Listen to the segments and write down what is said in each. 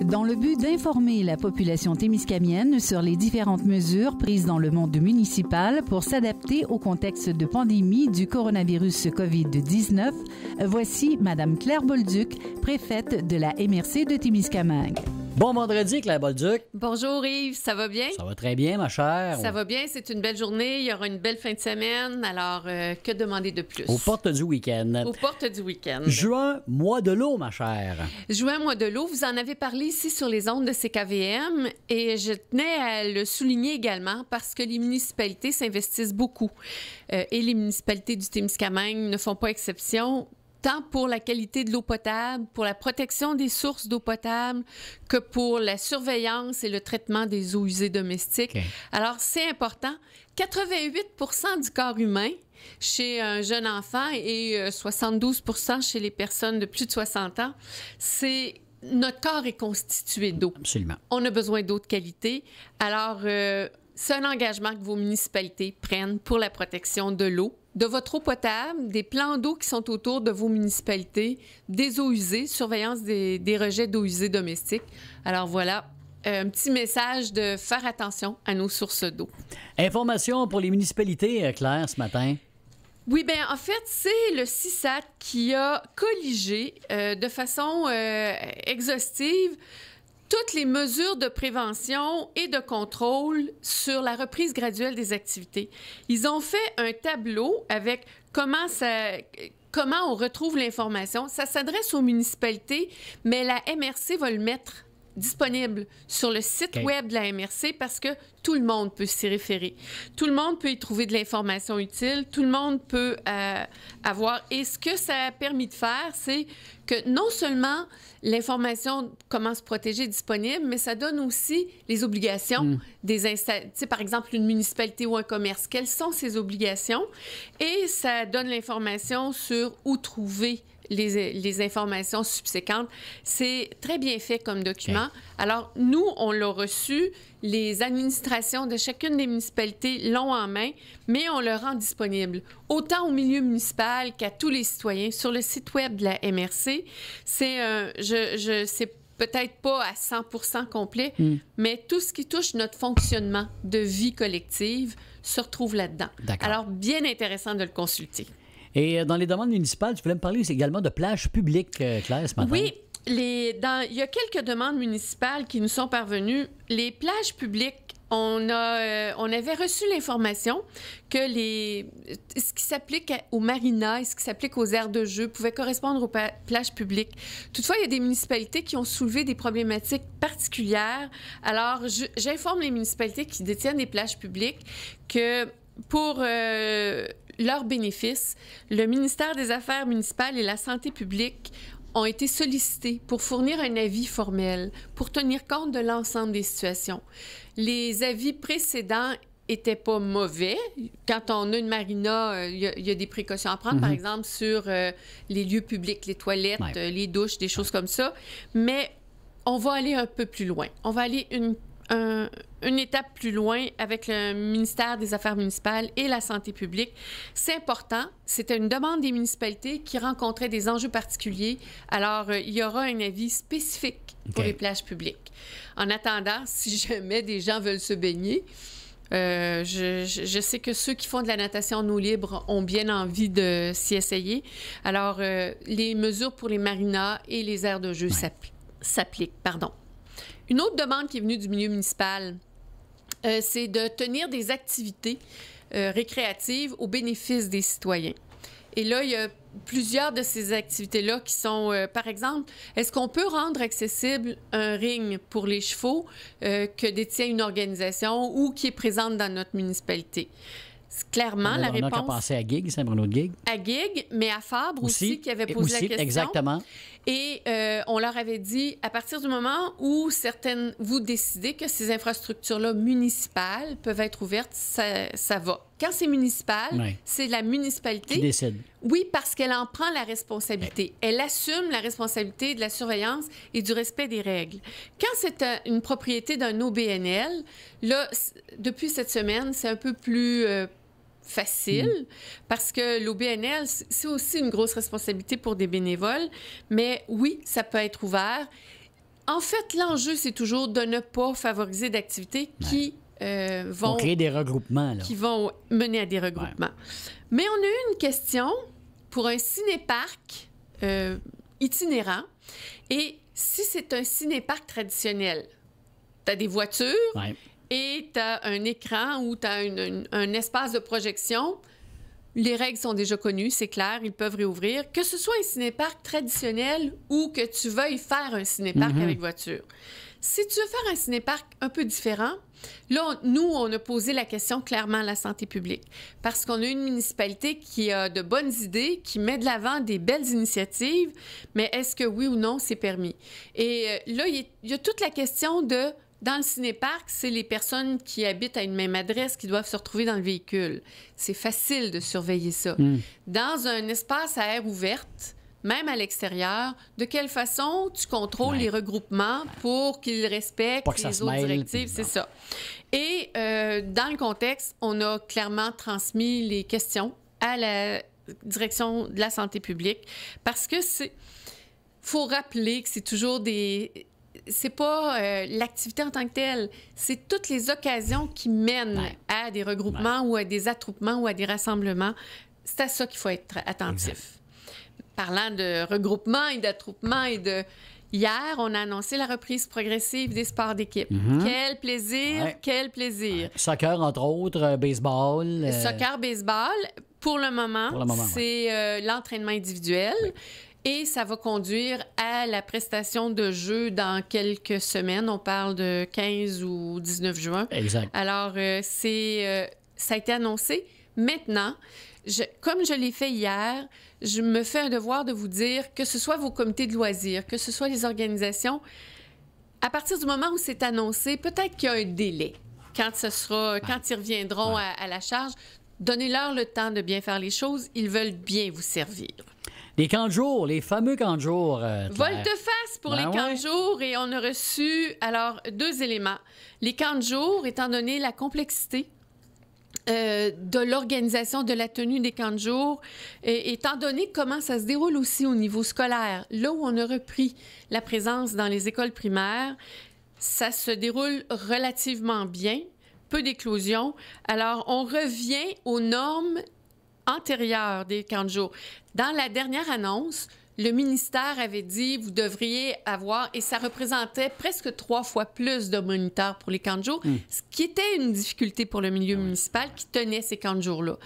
Dans le but d'informer la population témiscamienne sur les différentes mesures prises dans le monde municipal pour s'adapter au contexte de pandémie du coronavirus COVID-19, voici Mme Claire Bolduc, préfète de la MRC de Témiscamingue. Bon vendredi, Claire Bolduc. Bonjour Yves, ça va bien? Ça va très bien, ma chère. Ça va bien, c'est une belle journée, il y aura une belle fin de semaine, alors que demander de plus? Aux portes du week-end. Aux portes du week-end. Juin, mois de l'eau, ma chère. Juin, mois de l'eau, vous en avez parlé ici sur les ondes de CKVM et je tenais à le souligner également parce que les municipalités s'investissent beaucoup et les municipalités du Témiscamingue ne font pas exception, tant pour la qualité de l'eau potable, pour la protection des sources d'eau potable, que pour la surveillance et le traitement des eaux usées domestiques. Okay. Alors, c'est important. 88% du corps humain chez un jeune enfant et 72% chez les personnes de plus de 60 ans, notre corps est constitué d'eau. Absolument. On a besoin d'eau de qualité. Alors, c'est un engagement que vos municipalités prennent pour la protection de l'eau, de votre eau potable, des plans d'eau qui sont autour de vos municipalités, des eaux usées, surveillance des rejets d'eau usée domestiques. Alors voilà, un petit message de faire attention à nos sources d'eau. Information pour les municipalités, Claire, ce matin. Oui, bien, en fait, c'est le CISAT qui a colligé de façon exhaustive toutes les mesures de prévention et de contrôle sur la reprise graduelle des activités. Ils ont fait un tableau avec comment on retrouve l'information. Ça s'adresse aux municipalités, mais la MRC va le mettre disponible sur le site web de la MRC parce que tout le monde peut s'y référer. Tout le monde peut y trouver de l'information utile. Tout le monde peut avoir... Et ce que ça a permis de faire, c'est que non seulement l'information comment se protéger est disponible, mais ça donne aussi les obligations des installations. Tu sais, par exemple, une municipalité ou un commerce. Quelles sont ses obligations? Et ça donne l'information sur où trouver les informations subséquentes. C'est très bien fait comme document. Alors, nous, on l'a reçu. Les administrations de chacune des municipalités l'ont en main, mais on le rend disponible autant au milieu municipal qu'à tous les citoyens sur le site web de la MRC. C'est peut-être pas à 100% complet, mais tout ce qui touche notre fonctionnement de vie collective se retrouve là-dedans. D'accord. Alors, bien intéressant de le consulter. Et dans les demandes municipales, tu voulais me parler également de plages publiques, Claire, ce matin. Oui, il y a quelques demandes municipales qui nous sont parvenues. Les plages publiques, on avait reçu l'information que ce qui s'applique aux marinas et ce qui s'applique aux aires de jeu pouvait correspondre aux plages publiques. Toutefois, il y a des municipalités qui ont soulevé des problématiques particulières. Alors, j'informe les municipalités qui détiennent des plages publiques que pour leurs bénéfices, le ministère des Affaires municipales et la Santé publique ont été sollicités pour fournir un avis formel, pour tenir compte de l'ensemble des situations. Les avis précédents n'étaient pas mauvais. Quand on a une marina, il y a des précautions à prendre, par exemple, sur les lieux publics, les toilettes, les douches, des choses comme ça. Mais on va aller un peu plus loin. On va aller une étape plus loin avec le ministère des Affaires municipales et la Santé publique. C'est important. C'était une demande des municipalités qui rencontraient des enjeux particuliers. Alors, il y aura un avis spécifique pour les plages publiques. En attendant, si jamais des gens veulent se baigner, je sais que ceux qui font de la natation en eau libre ont bien envie de s'y essayer. Alors, les mesures pour les marinas et les aires de jeu s'appliquent. Une autre demande qui est venue du milieu municipal, c'est de tenir des activités récréatives au bénéfice des citoyens. Et là, il y a plusieurs de ces activités-là qui sont, par exemple, est-ce qu'on peut rendre accessible un ring pour les chevaux que détient une organisation ou qui est présente dans notre municipalité? Clairement, la réponse... On a qu'à penser à Gig, Saint-Bruno-de-Gig. À Gig, mais à Fabre aussi qui avait posé la question. Exactement. Et on leur avait dit, à partir du moment où vous décidez que ces infrastructures-là municipales peuvent être ouvertes, ça va. Quand c'est municipal, c'est la municipalité qui décide. Oui, parce qu'elle en prend la responsabilité. Elle assume la responsabilité de la surveillance et du respect des règles. Quand c'est une propriété d'un OBNL, là, depuis cette semaine, c'est un peu plus facile parce que l'OBNL, c'est aussi une grosse responsabilité pour des bénévoles. Mais oui, ça peut être ouvert. En fait, l'enjeu, c'est toujours de ne pas favoriser d'activités qui vont créer des regroupements. Là. Qui vont mener à des regroupements. Mais on a eu une question pour un cinéparc itinérant. Et si c'est un cinéparc traditionnel, tu as des voitures et tu as un écran ou tu as un espace de projection. Les règles sont déjà connues, c'est clair, ils peuvent réouvrir. Que ce soit un cinéparc traditionnel ou que tu veuilles faire un cinéparc avec voiture. Si tu veux faire un cinéparc un peu différent, là, nous, on a posé la question clairement à la santé publique. Parce qu'on a une municipalité qui a de bonnes idées, qui met de l'avant des belles initiatives, mais est-ce que oui ou non, c'est permis? Et là, il y a toute la question de... Dans le cinéparc, c'est les personnes qui habitent à une même adresse qui doivent se retrouver dans le véhicule. C'est facile de surveiller ça. Dans un espace à air ouverte, même à l'extérieur, de quelle façon tu contrôles les regroupements pour qu'ils respectent les autres directives? C'est ça. Et dans le contexte, on a clairement transmis les questions à la direction de la santé publique parce que faut rappeler que c'est toujours des... C'est pas l'activité en tant que telle, c'est toutes les occasions qui mènent à des regroupements ou à des attroupements ou à des rassemblements. C'est à ça qu'il faut être attentif. Exact. Parlant de regroupements et d'attroupements et de... Hier, on a annoncé la reprise progressive des sports d'équipe. Quel plaisir, quel plaisir. Soccer, entre autres, baseball. Soccer, baseball. Pour le moment, c'est l'entraînement individuel. Et ça va conduire à la prestation de jeux dans quelques semaines. On parle de 15 ou 19 juin. Exact. Alors, ça a été annoncé. Maintenant, comme je l'ai fait hier, je me fais un devoir de vous dire que ce soit vos comités de loisirs, que ce soit les organisations, à partir du moment où c'est annoncé, peut-être qu'il y a un délai. Quand ils reviendront à la charge, donnez-leur le temps de bien faire les choses. Ils veulent bien vous servir. Les camps de jour, les fameux camps de jour. Volte-face pour les camps de jour. Et on a reçu, alors, 2 éléments. Les camps de jour, étant donné la complexité de l'organisation de la tenue des camps de jour, étant donné comment ça se déroule aussi au niveau scolaire, là où on a repris la présence dans les écoles primaires, ça se déroule relativement bien, peu d'éclosions. Alors, on revient aux normes antérieures des camps de jour. Dans la dernière annonce, le ministère avait dit vous devriez avoir, et ça représentait presque 3 fois plus de moniteurs pour les camps de jour, ce qui était une difficulté pour le milieu municipal qui tenait ces camps de jour-là.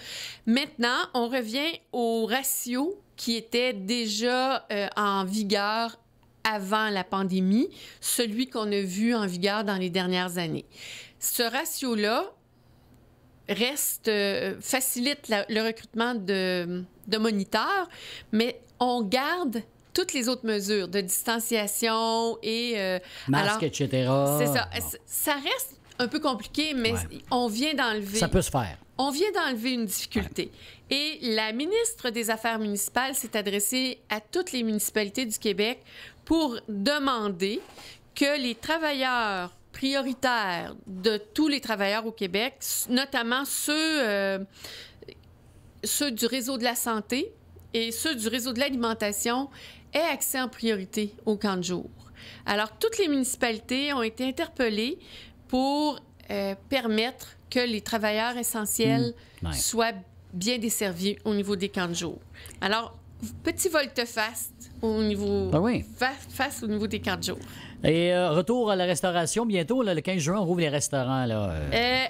Maintenant, on revient au ratio qui était déjà en vigueur avant la pandémie, celui qu'on a vu en vigueur dans les dernières années. Ce ratio-là facilite le recrutement de moniteurs, mais on garde toutes les autres mesures de distanciation et... masque, etc. C'est ça. Ça reste un peu compliqué, mais on vient d'enlever... Ça peut se faire. On vient d'enlever une difficulté. Et la ministre des Affaires municipales s'est adressée à toutes les municipalités du Québec pour demander que les travailleurs prioritaires de tous les travailleurs au Québec, notamment ceux du réseau de la santé et ceux du réseau de l'alimentation, aient accès en priorité au camp de jour. Alors, toutes les municipalités ont été interpellées pour permettre que les travailleurs essentiels soient bien desservis au niveau des camps de jour. Alors, petit volte-face au niveau, face au niveau des camps de jour. Et retour à la restauration bientôt, là, le 15 juin, on rouvre les restaurants. Là,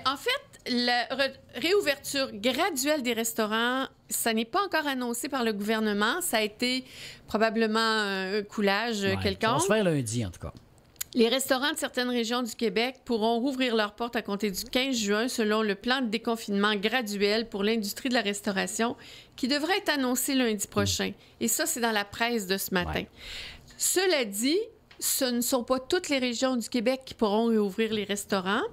En fait, la réouverture graduelle des restaurants, ça n'est pas encore annoncé par le gouvernement. Ça a été probablement un coulage quelconque. Ça va se faire lundi, en tout cas. Les restaurants de certaines régions du Québec pourront rouvrir leurs portes à compter du 15 juin selon le plan de déconfinement graduel pour l'industrie de la restauration qui devrait être annoncé lundi prochain. Et ça, c'est dans la presse de ce matin. Cela dit, ce ne sont pas toutes les régions du Québec qui pourront réouvrir les restaurants.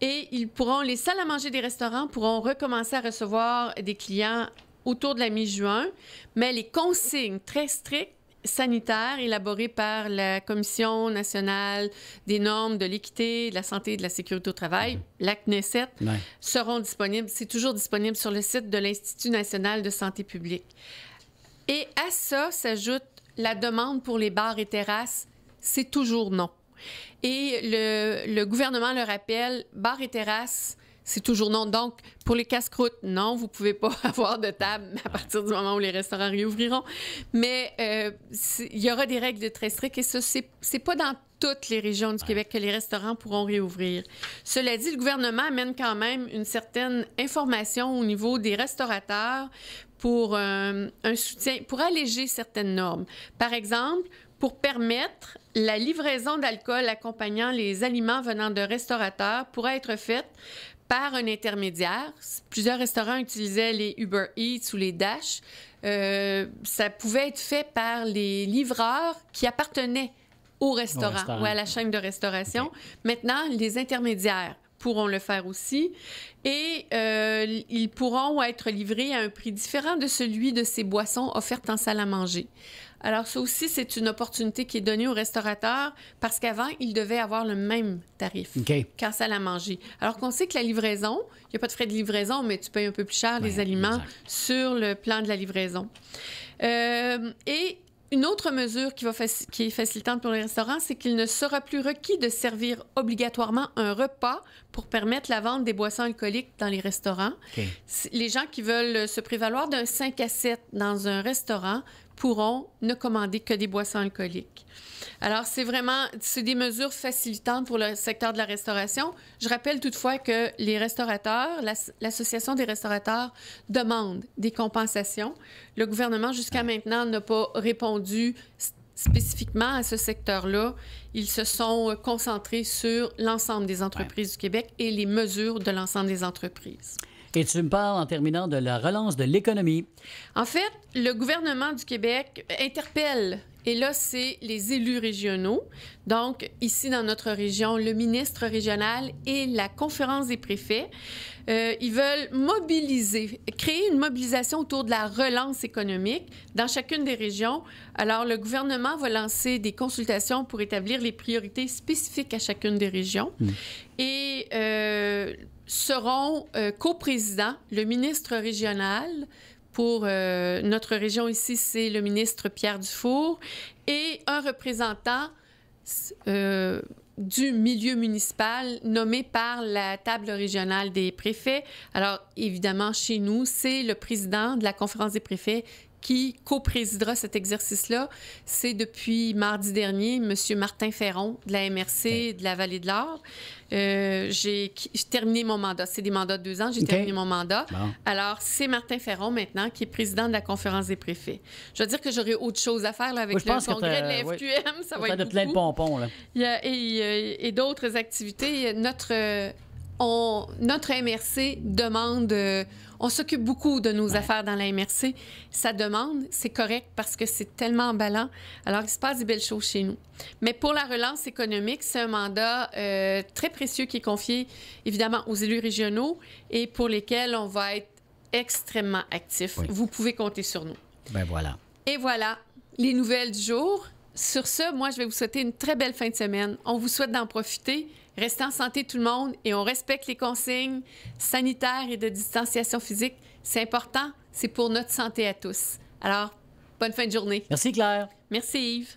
Et les salles à manger des restaurants pourront recommencer à recevoir des clients autour de la mi-juin. Mais les consignes très strictes sanitaires élaborées par la Commission nationale des normes de l'équité, de la santé et de la sécurité au travail, la CNESET, seront disponibles. C'est toujours disponible sur le site de l'Institut national de santé publique. Et à ça s'ajoute la demande pour les bars et terrasses c'est toujours non. Et le gouvernement le rappelle, bars et terrasses, c'est toujours non. Donc, pour les casse-croûtes, non, vous ne pouvez pas avoir de table à partir du moment où les restaurants réouvriront. Mais il y aura des règles très strictes et ça, c'est pas dans toutes les régions du Québec que les restaurants pourront réouvrir. Cela dit, le gouvernement amène quand même une certaine information au niveau des restaurateurs pour un soutien, pour alléger certaines normes. Par exemple, pour permettre la livraison d'alcool accompagnant les aliments venant de restaurateurs pourra être faite par un intermédiaire. Plusieurs restaurants utilisaient les Uber Eats ou les Dash. Ça pouvait être fait par les livreurs qui appartenaient au restaurant ou à la chaîne de restauration. Okay. Maintenant, les intermédiaires pourront le faire aussi et ils pourront être livrés à un prix différent de celui de ces boissons offertes en salle à manger. Alors, ça aussi, c'est une opportunité qui est donnée aux restaurateurs parce qu'avant, ils devaient avoir le même tarif qu'en salle à manger. Alors qu'on sait que la livraison, il n'y a pas de frais de livraison, mais tu payes un peu plus cher les aliments sur le plan de la livraison. Et une autre mesure qui est facilitante pour les restaurants, c'est qu'il ne sera plus requis de servir obligatoirement un repas pour permettre la vente des boissons alcooliques dans les restaurants. Okay. Les gens qui veulent se prévaloir d'un 5 à 7 dans un restaurant pourront ne commander que des boissons alcooliques. Alors, c'est des mesures facilitantes pour le secteur de la restauration. Je rappelle toutefois que les restaurateurs, l'Association des restaurateurs demande des compensations. Le gouvernement, jusqu'à maintenant, n'a pas répondu spécifiquement à ce secteur-là. Ils se sont concentrés sur l'ensemble des entreprises du Québec et les mesures de l'ensemble des entreprises. Et tu me parles en terminant de la relance de l'économie. En fait, le gouvernement du Québec interpelle, et là, c'est les élus régionaux. Donc, ici, dans notre région, le ministre régional et la conférence des préfets, ils veulent créer une mobilisation autour de la relance économique dans chacune des régions. Alors, le gouvernement va lancer des consultations pour établir les priorités spécifiques à chacune des régions. Et seront coprésidents le ministre régional. Pour notre région ici, c'est le ministre Pierre Dufour et un représentant du milieu municipal nommé par la table régionale des préfets. Alors, évidemment, chez nous, c'est le président de la conférence des préfets qui coprésidera cet exercice-là. C'est depuis mardi dernier, M. Martin Ferron de la MRC de la Vallée de l'Or. J'ai terminé mon mandat. C'est des mandats de 2 ans. J'ai terminé mon mandat. Bon. Alors, c'est Martin Ferron maintenant qui est président de la conférence des préfets. Je veux dire que j'aurai autre chose à faire là, avec le congrès de la FQM. Ça va être beaucoup. Plein de pompons. Là. Et d'autres activités. Notre MRC demande... on s'occupe beaucoup de nos affaires dans la MRC. Ça demande, c'est correct parce que c'est tellement emballant. Alors, il se passe des belles choses chez nous. Mais pour la relance économique, c'est un mandat très précieux qui est confié, évidemment, aux élus régionaux et pour lesquels on va être extrêmement actifs. Oui. Vous pouvez compter sur nous. Ben voilà. Et voilà, les nouvelles du jour. Sur ce, moi, je vais vous souhaiter une très belle fin de semaine. On vous souhaite d'en profiter. Restez en santé tout le monde et on respecte les consignes sanitaires et de distanciation physique. C'est important, c'est pour notre santé à tous. Alors, bonne fin de journée. Merci Claire. Merci Yves.